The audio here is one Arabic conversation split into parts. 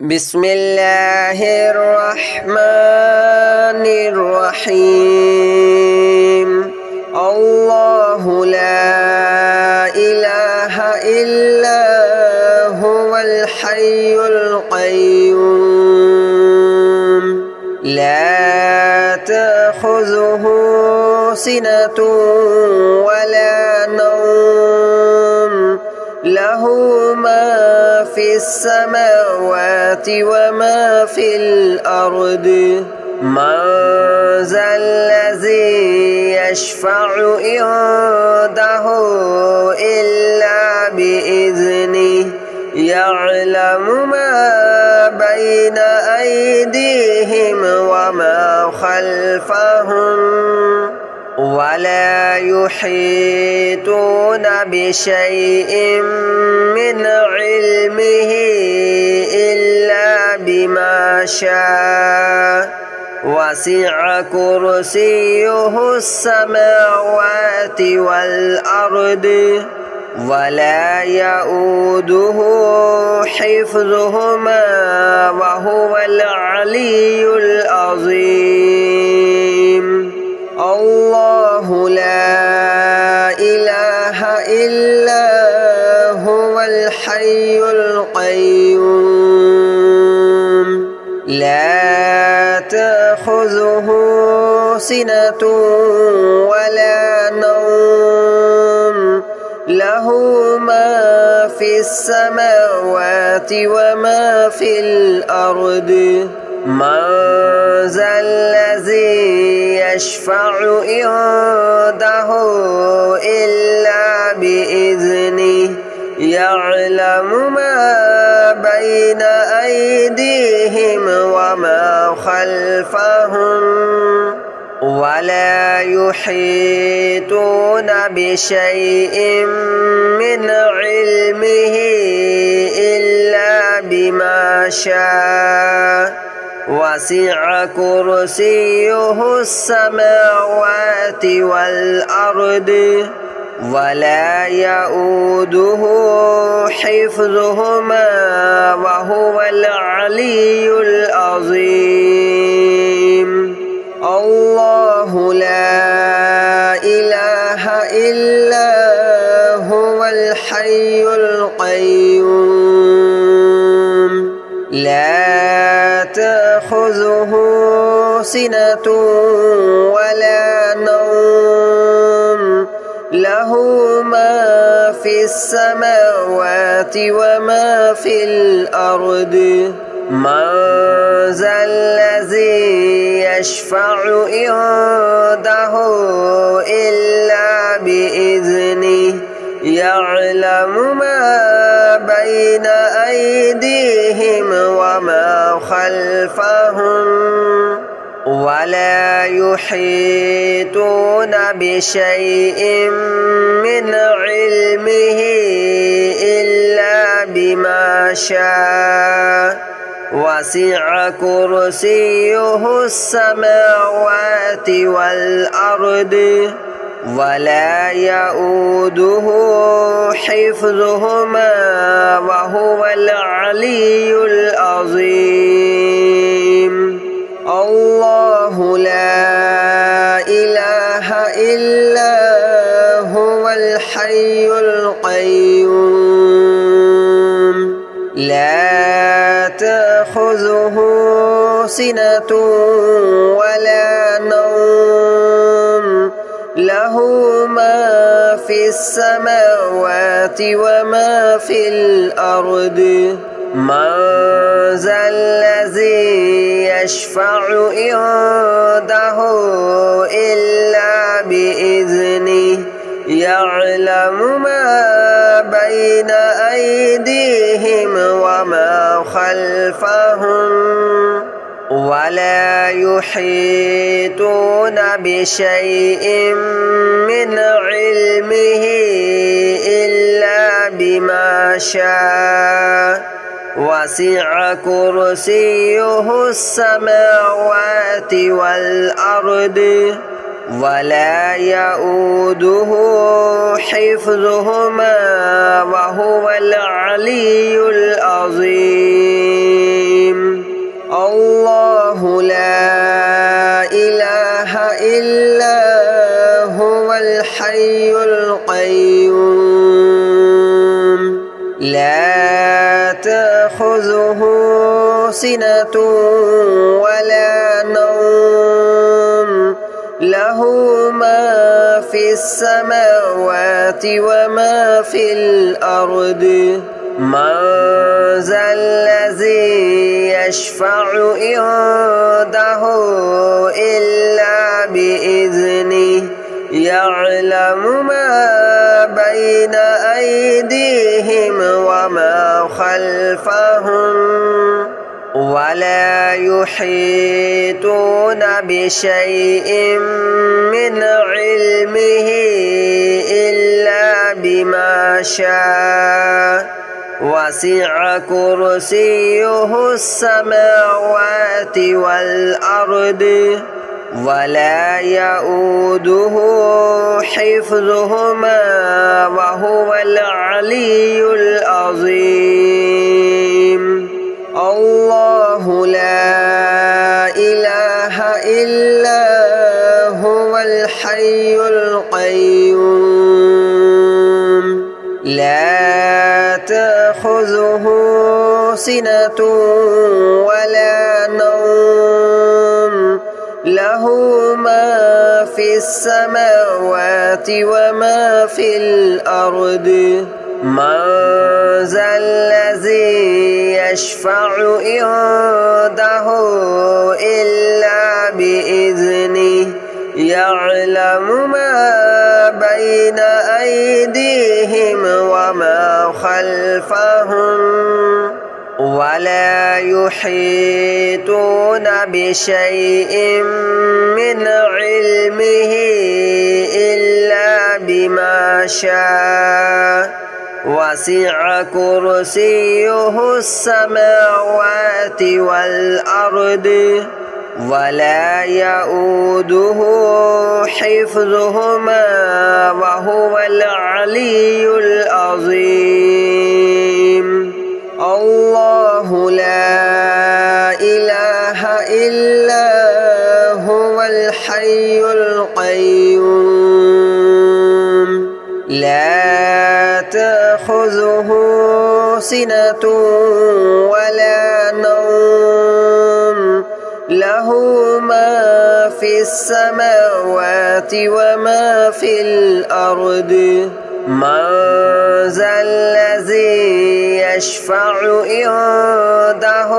بسم الله الرحمن الرحيم الله لا إله إلا هو الحي القيوم لا تأخذه سنة ولا نوم له ما في السماوات وما في الأرض من ذا الذي يشفع عنده إلا بإذنه يعلم ما بين أيديهم وما خلفهم ولا يحيطون بشيء من علمه إلا بما شاء وسع كرسيه السماوات والأرض ولا يؤوده حفظهما وهو العلي العظيم الله لا إله إلا هو الحي القيوم لا تأخذه سنة ولا نوم له ما في السماوات وما في الأرض من ذا الذي يشفع عنده إلا بإذنه يعلم ما بين أيديهم وما خلفهم ولا يحيطون بشيء من علمه إلا بما شاء وسع كرسيه السماوات والأرض ولا يؤوده حفظهما وهو العلي العظيم الله لا إله إلا هو الحي القيوم لا تأخذه سنة ولا نوم له ما في السماوات وما في الأرض من ذا الذي يشفع عنده إلا بإذنه يعلم ما بين أيديهم وما خلفهم ولا يحيطون بشيء من علمه إلا بما شاء وسع كرسيه السماوات والأرض ولا يؤوده حفظهما وهو العلي العظيم الله لا إله إلا هو الحي القيوم لا تأخذه سنة ولا نوم له ما في السماوات وما في الأرض من ذا الذي يشفع عنده إلا بإذنه يعلم ما بين أيديهم وما خلفهم ولا يحيطون بشيء من علمه إلا بما شاء وسع كرسيه السماوات والأرض ولا يؤوده حفظهما وهو العلي العظيم. تأخذه سنة ولا نوم له ما في السماوات وما في الأرض من ذا الذي يشفع عنده إلا بإذنه يعلم ما بين أيديهم وما خلفهم ولا يحيطون بشيء من علمه إلا بما شاء وسع كرسيه السماوات والأرض ولا يؤوده حفظهما وهو العلي العظيم الله لا إله إلا هو الحي القيوم لا تأخذه سنة ولا نوم له ما في السماوات وما في الأرض من ذا الذي يشفع عنده إلا بإذنه يعلم ما بين أيديهم وما خلفهم ولا يحيطون بشيء من علمه إلا بما شاء وسع كرسيه السماوات والأرض ولا يؤوده حفظهما وهو العلي العظيم الله لا إله إلا هو الحي القيوم لا تأخذه سنة ولا نوم له ما في السماوات وما في الأرض من ذا الذي يشفع عنده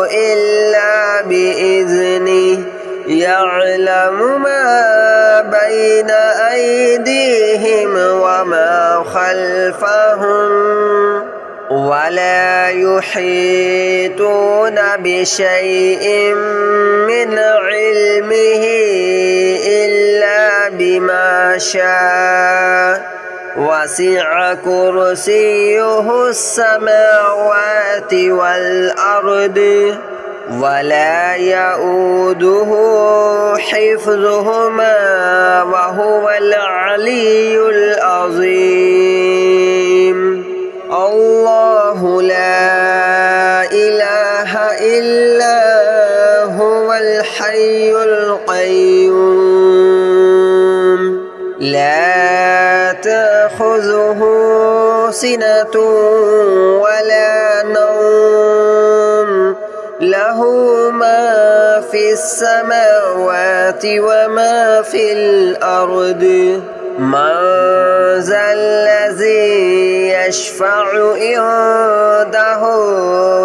إلا بإذنه يعلم ما بين أيديهم وما خلفهم ولا يحيطون بشيء من علمه إلا بما شاء وسع كرسيه السماوات والأرض ولا يؤوده حفظهما وهو العلي العظيم الله لا إله إلا هو الحي القيوم لا تأخذه سنة ولا نوم له ما في السماوات وما في الأرض من ذا الذي يشفع عنده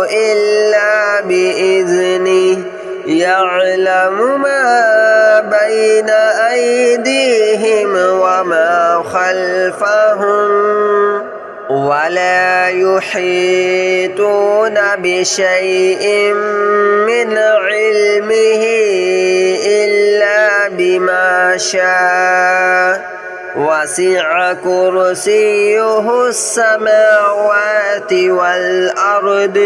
إلا بإذنه يعلم ما بين أيديهم وما خلفهم ولا يحيطون بشيء من علمه إلا بما شاء وسع كرسيه السماوات والأرض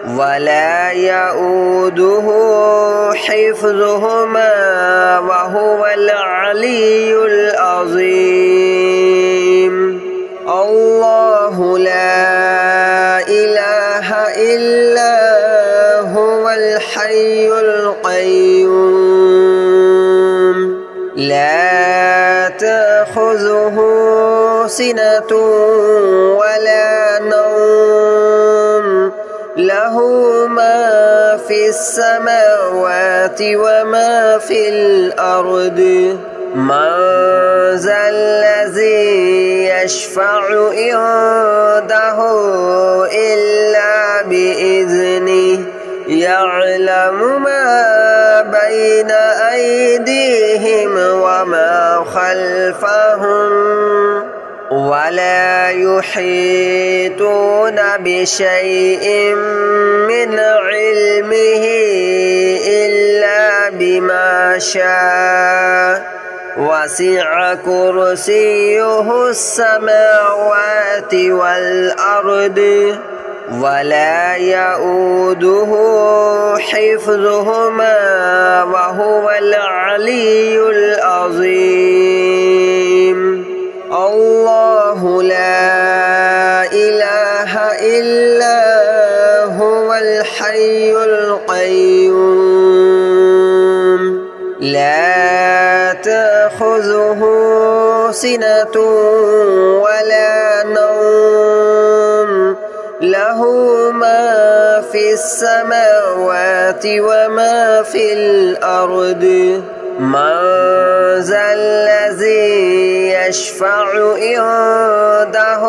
ولا يؤوده حفظهما وهو العلي العظيم الله لا إله إلا هو الحي القيوم لا تأخذه سنة ولا نوم له له ما في السماوات وما في الأرض من ذا الذي يشفع عنده إلا بإذنه يعلم ما بين أيديهم وما خلفهم ولا يحيطون بشيء من علمه إلا بما شاء وسع كرسيه السماوات والأرض ولا يؤوده حفظهما وهو العلي العظيم الله لا إله إلا هو الحي القيوم لا تأخذه سنة ولا نوم له ما في السماوات وما في الأرض من ذا الذي يشفع عنده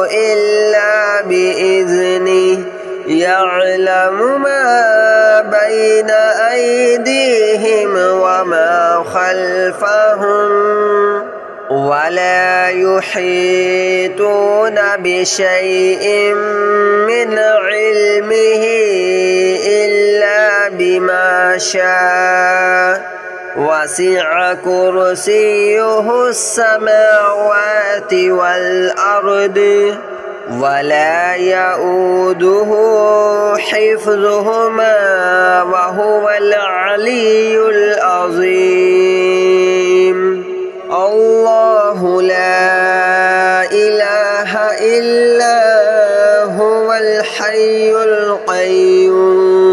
إلا بإذنه يعلم ما بين أيديهم وما خلفهم ولا يحيطون بشيء من علمه إلا بما شاء وسع كرسيه السماوات والأرض ولا يؤوده حفظهما وهو العلي العظيم الله لا إله إلا هو الحي القيوم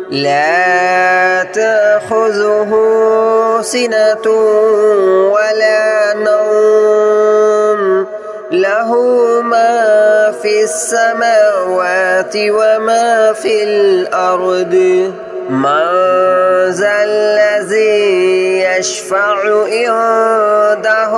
لا تأخذه سنة ولا نوم له ما في السماوات وما في الأرض من ذا الذي يشفع عنده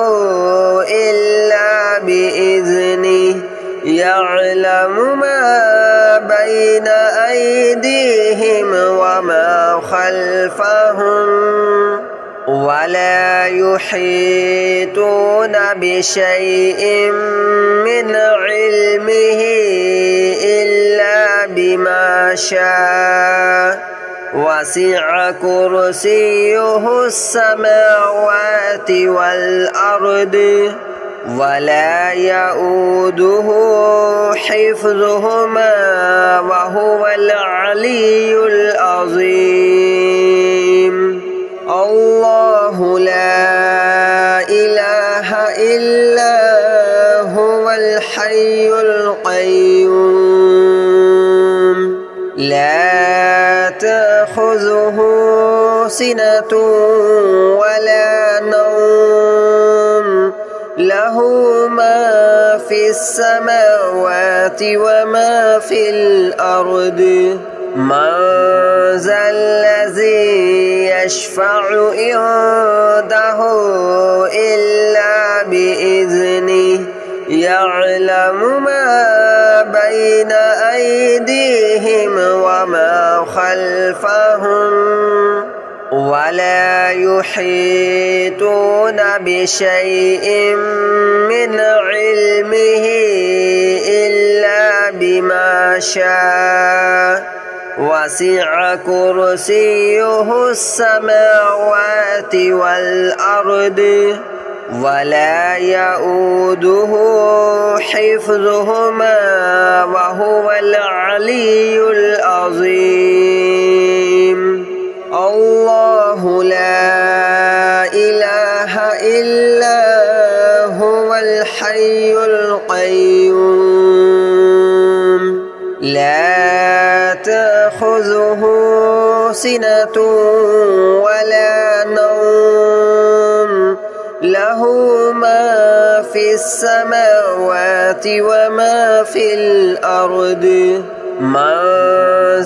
إلا بإذنه يعلم ما بين أيديهم وما خلفهم ولا يحيطون بشيء من علمه إلا بما شاء وسع كرسيه السماوات والأرض ولا يؤوده حفظهما وهو العلي العظيم الله لا إله إلا هو الحي القيوم لا تأخذه سنة ولا نوم له ما في السماوات وما في الأرض من ذا الذي يشفع عنده إلا بإذنه يعلم ما بين أيديهم وما خلفهم ولا يحيطون بشيء من علمه إلا بما شاء وسع كرسيه السماوات والأرض ولا يؤوده حفظهما وهو العلي العظيم الله لا إله إلا هو الحي القيوم لا تأخذه سنة ولا نوم له له ما في السماوات وما في الأرض من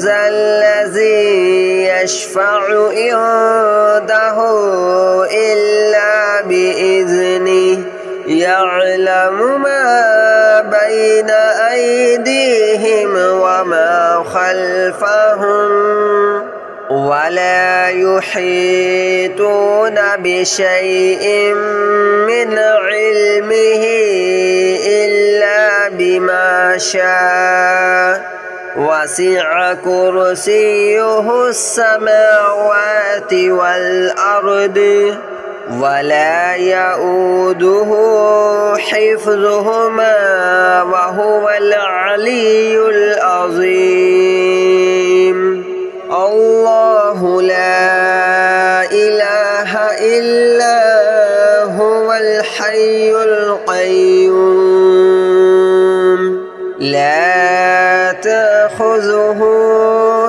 ذا الذي يشفع عنده إلا بإذنه يعلم ما بين أيديهم وما خلفهم ولا يحيطون بشيء من علمه إلا بما شاء وسع كرسيه السماوات والأرض ولا يؤوده حفظهما وهو العلي العظيم الله لا إله إلا هو الحي القيوم لا تأخذه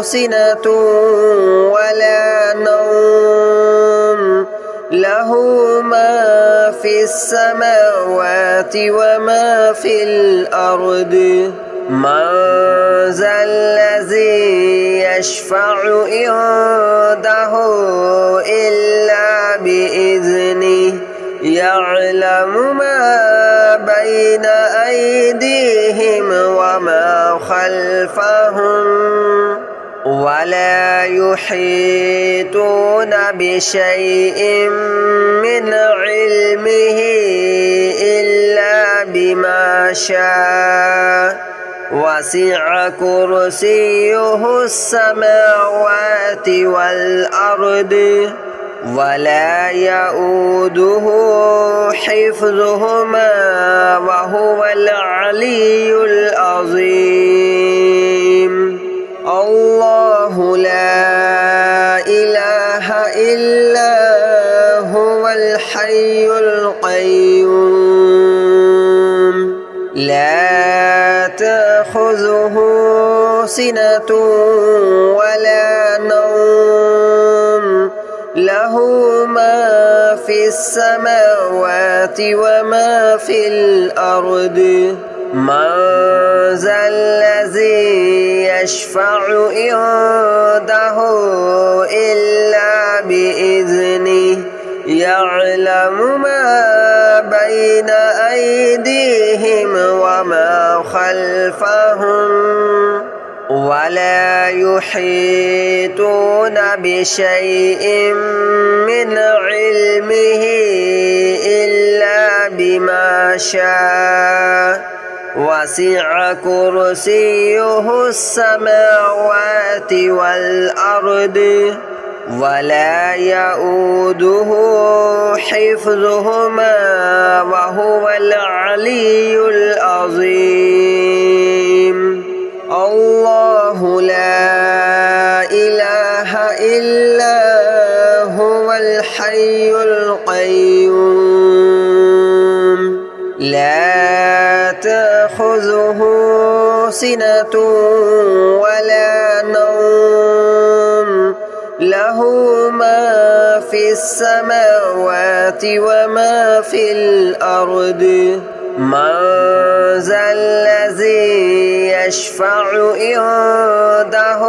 سنة ولا نوم له ما في السماوات وما في الأرض من ذا الذي يشفع عنده إلا بإذنه يعلم ما بين أيديهم وما خلفهم ولا يحيطون بشيء من علمه إلا بما شاء وسع كرسيه السماوات والأرض ولا يؤوده حفظهما وهو العلي العظيم الله لا إله إلا هو الحي القيوم لا تأخذه سنة ولا نوم له ما في السماوات وما في الأرض من ذا الذي يشفع عنده إلا بإذنه يعلم ما بين أيديهم وما خلفهم ولا يحيطون بشيء من علمه إلا بما شاء وسع كرسيه السماوات والأرض ولا يؤوده حفظهما وهو العلي العظيم الله لا إله إلا هو الحي القيوم لا تأخذه سنة ولا نوم له ما في السماوات وما في الأرض من ذا الذي يشفع عنده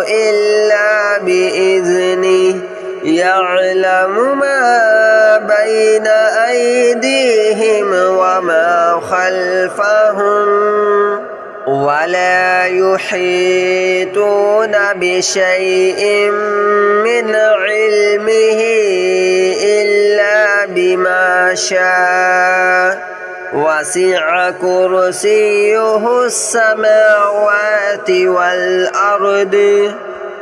إلا بإذنه يعلم ما بين أيديهم وما خلفهم ولا يحيطون بشيء من علمه إلا بما شاء وسع كرسيه السماوات والأرض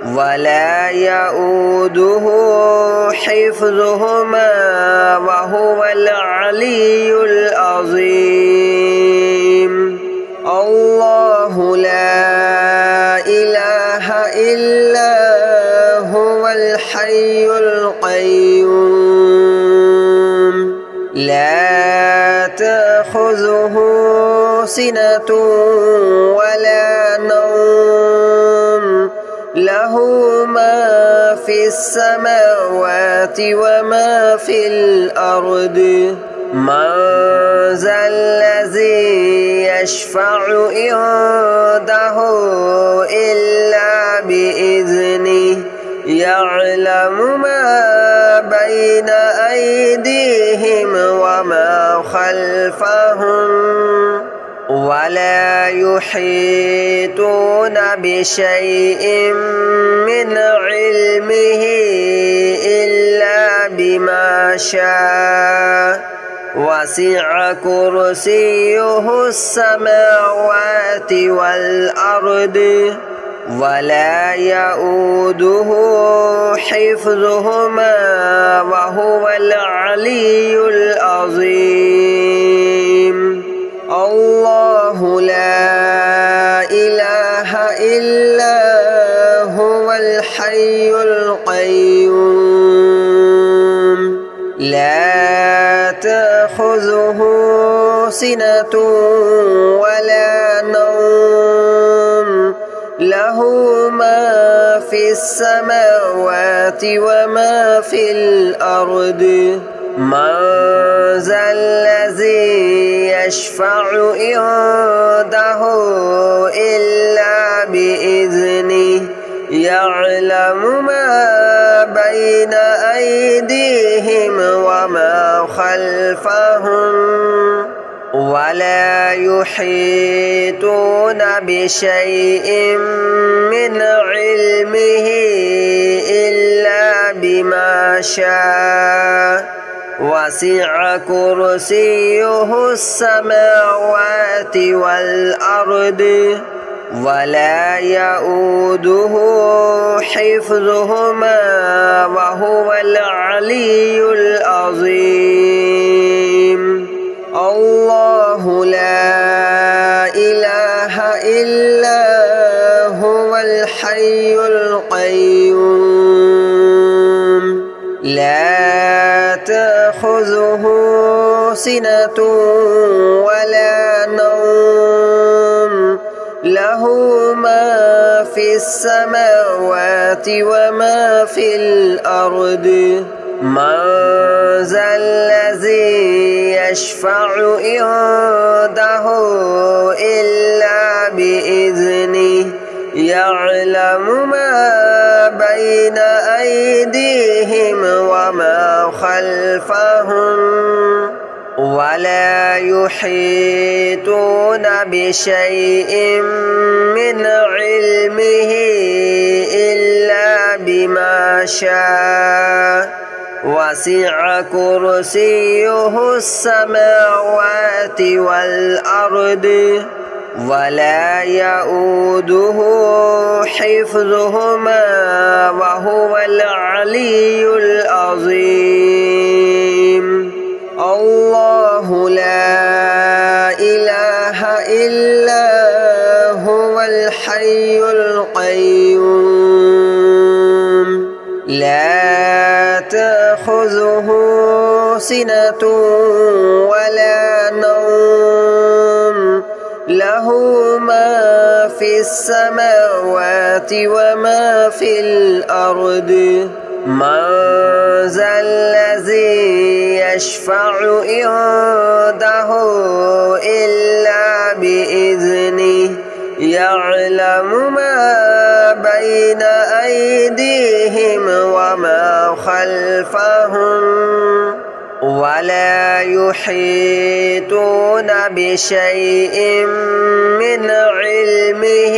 ولا يؤوده حفظهما وهو العلي العظيم الله لا إله إلا هو الحي القيوم لا تأخذه سنة ولا نوم له ما في السماوات وما في الأرض من ذا الذي يشفع عنده إلا بإذنه يعلم ما بين أيديهم وما خلفهم ولا يحيطون بشيء من علمه إلا بما شاء وسع كرسيه السماوات والأرض ولا يؤوده حفظهما وهو العلي العظيم الله لا إله إلا هو الحي القيوم لا تأخذه سنة ولا نوم له ما في السماوات وما في الأرض من ذا الذي يشفع عنده إلا بإذنه يعلم ما بين أيديهم وما خلفهم ولا يحيطون بشيء من علمه إلا بما شاء وسع كرسيه السماوات والأرض ولا يؤوده حفظهما وهو العلي العظيم الله لا إله إلا هو الحي القيوم لا تأخذه سنة ولا نوم له ما في السماوات وما في الأرض من ذا الذي يشفع عنده إلا بإذنه يعلم ما بين أيديهم وما خلفهم ولا يحيطون بشيء من علمه إلا بما شاء وسع كرسيه السماوات والأرض ولا يؤوده حفظهما وهو العلي العظيم الله لا إله إلا هو الحي القيوم لا تأخذه سنة ولا نوم له ما في السماوات وما في الأرض من ذا الذي يشفع عنده إلا بإذنه يعلم ما بين أيديهم وما خلفهم ولا يحيطون بشيء من علمه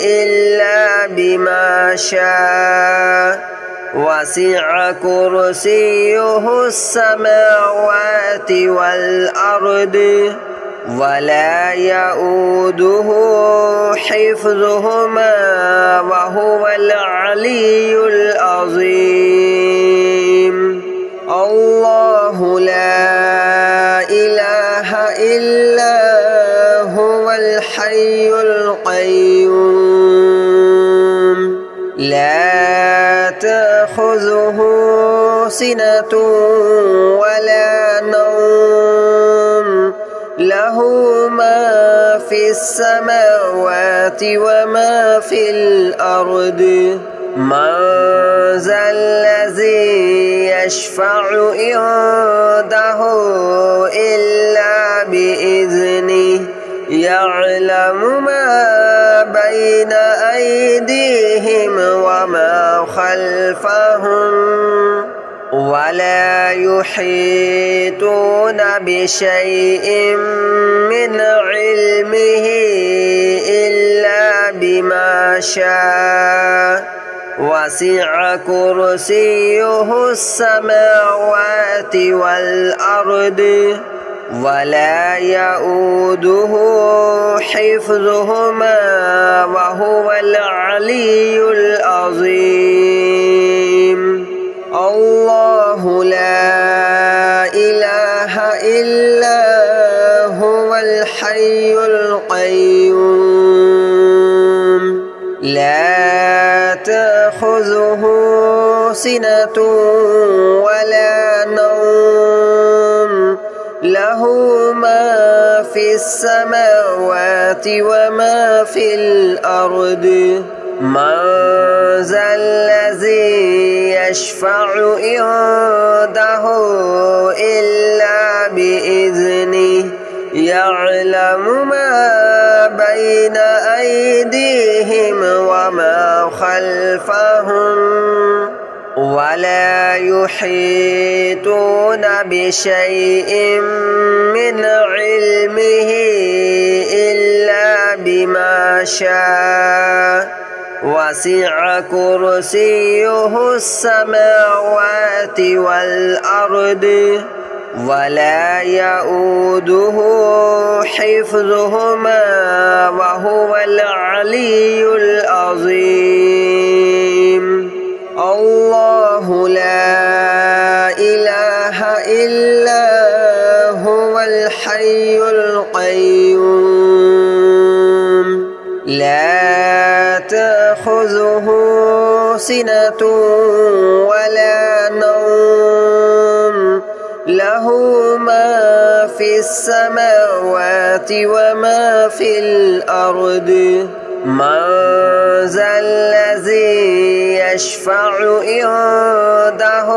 إلا بما شاء وسع كرسيه السماوات والأرض ولا يؤوده حفظهما وهو العلي العظيم الله لا إله إلا هو الحي القيوم لا تأخذه سنة ولا نوم له ما في السماوات وما في الأرض من ذا الذي يشفع عنده إلا بإذنه يعلم ما بين أيديهم وما خلفهم ولا يحيطون بشيء من علمه إلا بما شاء وسع كرسيه السماوات والأرض ولا يؤوده حفظهما وهو العلي العظيم الله لا إله إلا هو الحي القيوم لا تأخذه سنة ولا نوم له ما في السماوات وما في الأرض من ذا الذي يشفع عنده إلا بإذنه يعلم ما بين أيديهم وما خلفهم ولا يحيطون بشيء من علمه إلا بما شاء وسع كرسيه السماوات والأرض ولا يؤوده حفظهما وهو العلي العظيم الله لا إله إلا هو الحي القيوم لا تأخذه سنة ولا نوم له ما في السماوات وما في الأرض من ذا الذي يشفع عنده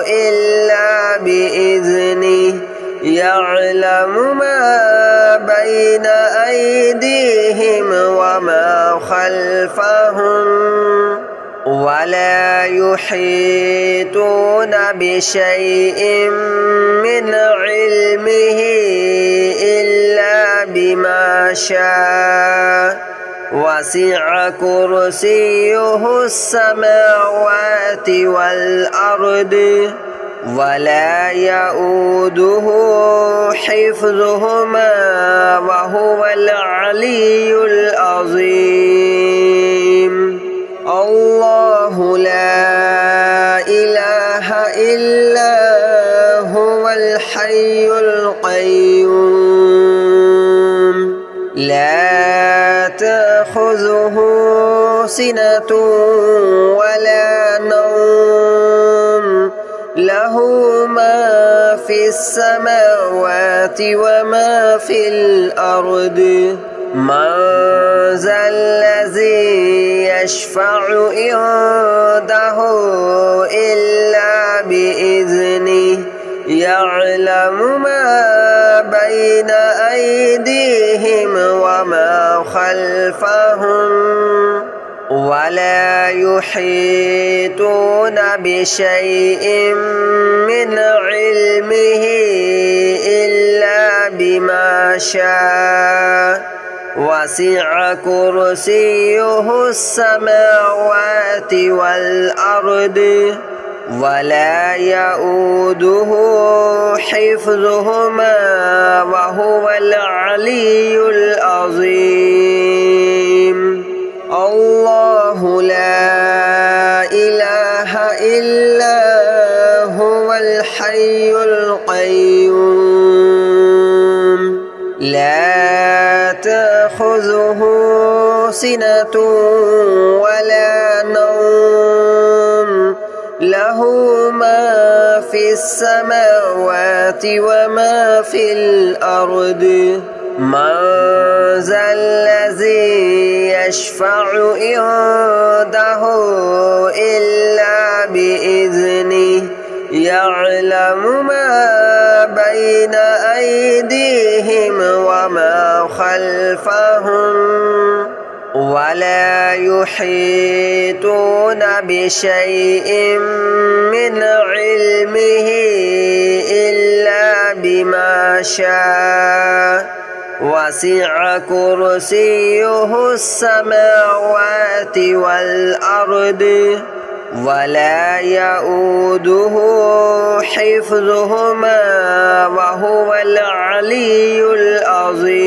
إلا بإذنه يعلم ما بين أيديهم وما خلفهم ولا يحيطون بشيء من علمه إلا بما شاء وسع كرسيه السماوات والأرض ولا يؤوده حفظهما وهو العلي العظيم الله لا إله إلا هو الحي القيوم لا تأخذه سنة ولا نوم له ما في السماوات وما في الأرض من ذا الذي يشفع عنده إلا بإذنه يعلم ما بين أيديهم وما خلفهم ولا يحيطون بشيء من علمه إلا بما شاء وسع كرسيه السماوات والأرض ولا يؤوده حفظهما وهو العلي العظيم الله لا إله إلا هو الحي القيوم لا تأخذه سنة ولا نوم له ما في السماوات وما في الأرض من ذا الذي يشفع عنده إلا بإذنه يعلم ما بين أيديهم وما خلفهم ولا يحيطون بشيء من علمه إلا بما شاء وسع كرسيه السماوات والأرض ولا يؤوده حفظهما وهو العلي العظيم.